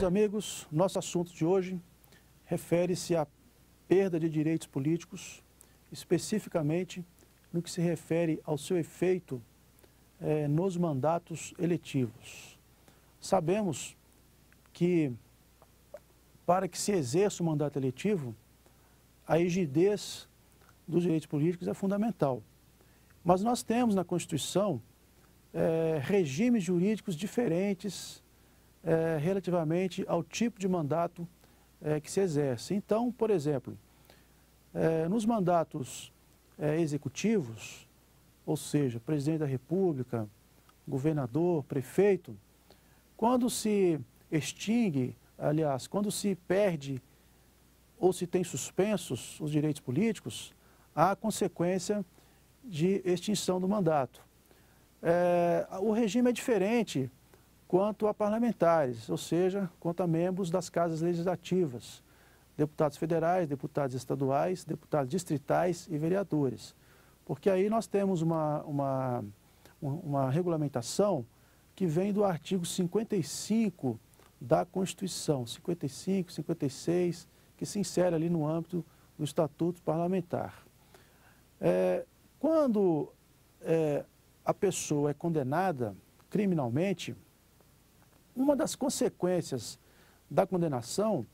amigos, nosso assunto de hoje refere-se à perda de direitos políticos, especificamente no que se refere ao seu efeito nos mandatos eletivos. Sabemos que, para que se exerça o mandato eletivo, a rigidez dos direitos políticos é fundamental. Mas nós temos na Constituição regimes jurídicos diferentes relativamente ao tipo de mandato que se exerce. Então, por exemplo, nos mandatos executivos, ou seja, presidente da República, governador, prefeito, quando se extingue, aliás, quando se perde ou se tem suspensos os direitos políticos, há consequência de extinção do mandato. O regime é diferente quanto a parlamentares, ou seja, quanto a membros das casas legislativas, deputados federais, deputados estaduais, deputados distritais e vereadores. Porque aí nós temos uma regulamentação que vem do artigo 55 da Constituição, 55, 56, que se insere ali no âmbito do Estatuto Parlamentar. Quando a pessoa é condenada criminalmente, uma das consequências da condenação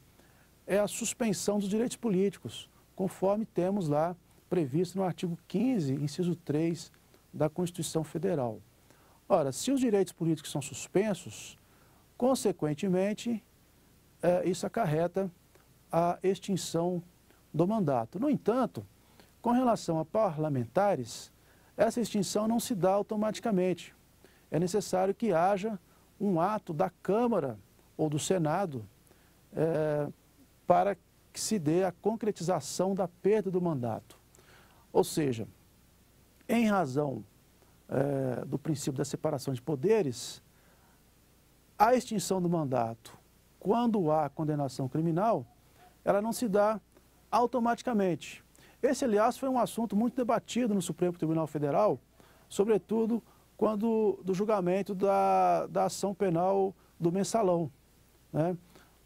é a suspensão dos direitos políticos, conforme temos lá previsto no artigo 15, inciso 3 da Constituição Federal. Ora, se os direitos políticos são suspensos, consequentemente, isso acarreta a extinção do mandato. No entanto, com relação a parlamentares, essa extinção não se dá automaticamente. É necessário que haja um ato da Câmara ou do Senado para que se dê a concretização da perda do mandato. Ou seja, em razão do princípio da separação de poderes, a extinção do mandato, quando há condenação criminal, ela não se dá automaticamente. Esse, aliás, foi um assunto muito debatido no Supremo Tribunal Federal, sobretudo quando do julgamento da ação penal do mensalão, né?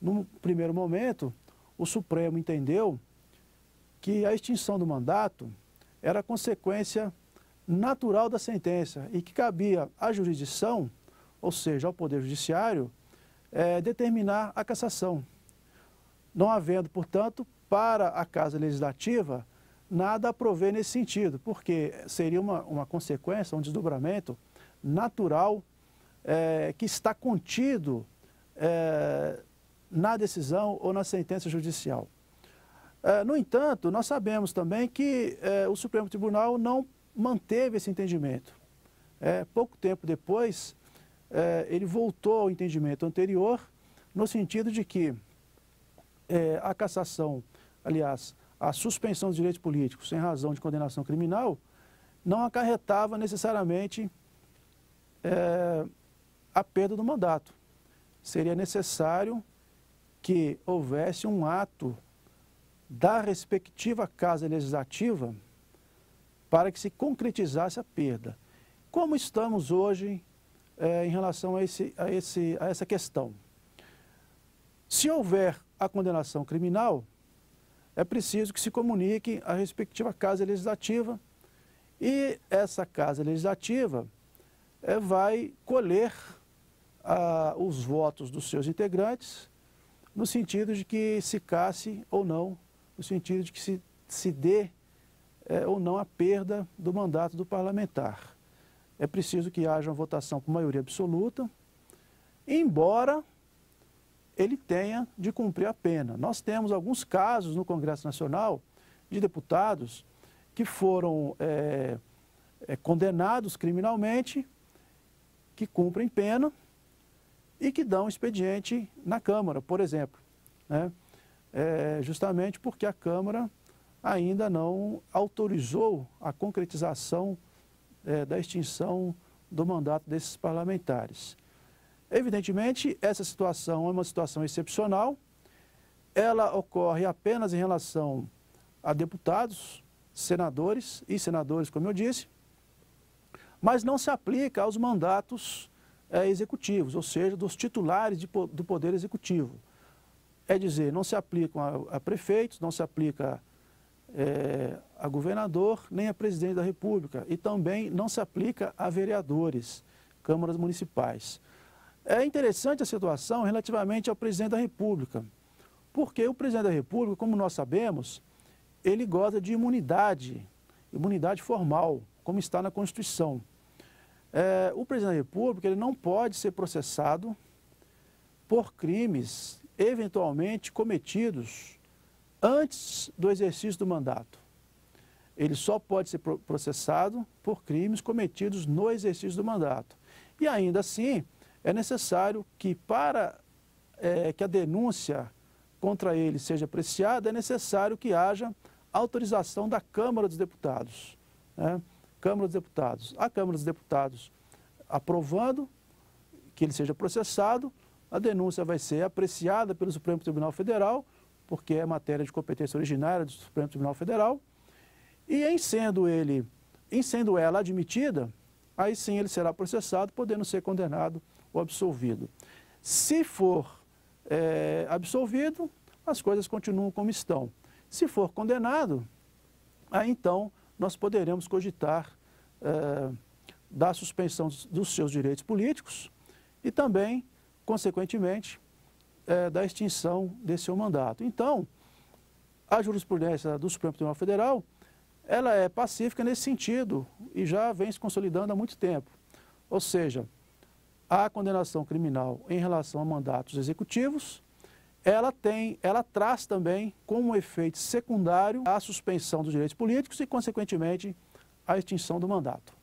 No primeiro momento, o Supremo entendeu que a extinção do mandato era consequência natural da sentença e que cabia à jurisdição, ou seja, ao Poder Judiciário, determinar a cassação. Não havendo, portanto, para a Casa Legislativa nada a prover nesse sentido, porque seria uma consequência, um desdobramento natural que está contido na decisão ou na sentença judicial. No entanto, nós sabemos também que o Supremo Tribunal não manteve esse entendimento. Pouco tempo depois, ele voltou ao entendimento anterior, no sentido de que a cassação, aliás, a suspensão dos direitos políticos em razão de condenação criminal não acarretava necessariamente a perda do mandato. Seria necessário que houvesse um ato da respectiva Casa Legislativa para que se concretizasse a perda. Como estamos hoje em relação a essa questão? Se houver a condenação criminal, é preciso que se comunique à respectiva Casa Legislativa e essa Casa Legislativa vai colher os votos dos seus integrantes no sentido de que se casse ou não, no sentido de que se dê ou não a perda do mandato do parlamentar. É preciso que haja uma votação por maioria absoluta, embora ele tenha de cumprir a pena. Nós temos alguns casos no Congresso Nacional de deputados que foram condenados criminalmente, que cumprem pena e que dão expediente na Câmara, por exemplo, né? Justamente porque a Câmara ainda não autorizou a concretização da extinção do mandato desses parlamentares. Evidentemente, essa situação é uma situação excepcional, ela ocorre apenas em relação a deputados, senadores, como eu disse, mas não se aplica aos mandatos executivos, ou seja, dos titulares do Poder Executivo. É dizer, não se aplicam a prefeitos, não se aplica a governador, nem a presidente da República, e também não se aplica a vereadores, câmaras municipais. É interessante a situação relativamente ao presidente da República, porque o presidente da República, como nós sabemos, ele goza de imunidade formal, como está na Constituição. O presidente da República ele não pode ser processado por crimes eventualmente cometidos antes do exercício do mandato. Ele só pode ser processado por crimes cometidos no exercício do mandato. E ainda assim, é necessário que para que a denúncia contra ele seja apreciada, é necessário que haja autorização da Câmara dos Deputados. Né? Câmara dos Deputados. A Câmara dos Deputados aprovando que ele seja processado, a denúncia vai ser apreciada pelo Supremo Tribunal Federal, porque é matéria de competência originária do Supremo Tribunal Federal, e em sendo ela admitida, aí sim ele será processado, podendo ser condenado ou absolvido. Se for absolvido, as coisas continuam como estão. Se for condenado, aí então nós poderemos cogitar da suspensão dos seus direitos políticos e também, consequentemente, da extinção desse seu mandato. Então, a jurisprudência do Supremo Tribunal Federal, ela é pacífica nesse sentido e já vem se consolidando há muito tempo. Ou seja, a condenação criminal em relação a mandatos executivos, ela traz também como efeito secundário a suspensão dos direitos políticos e, consequentemente, a extinção do mandato.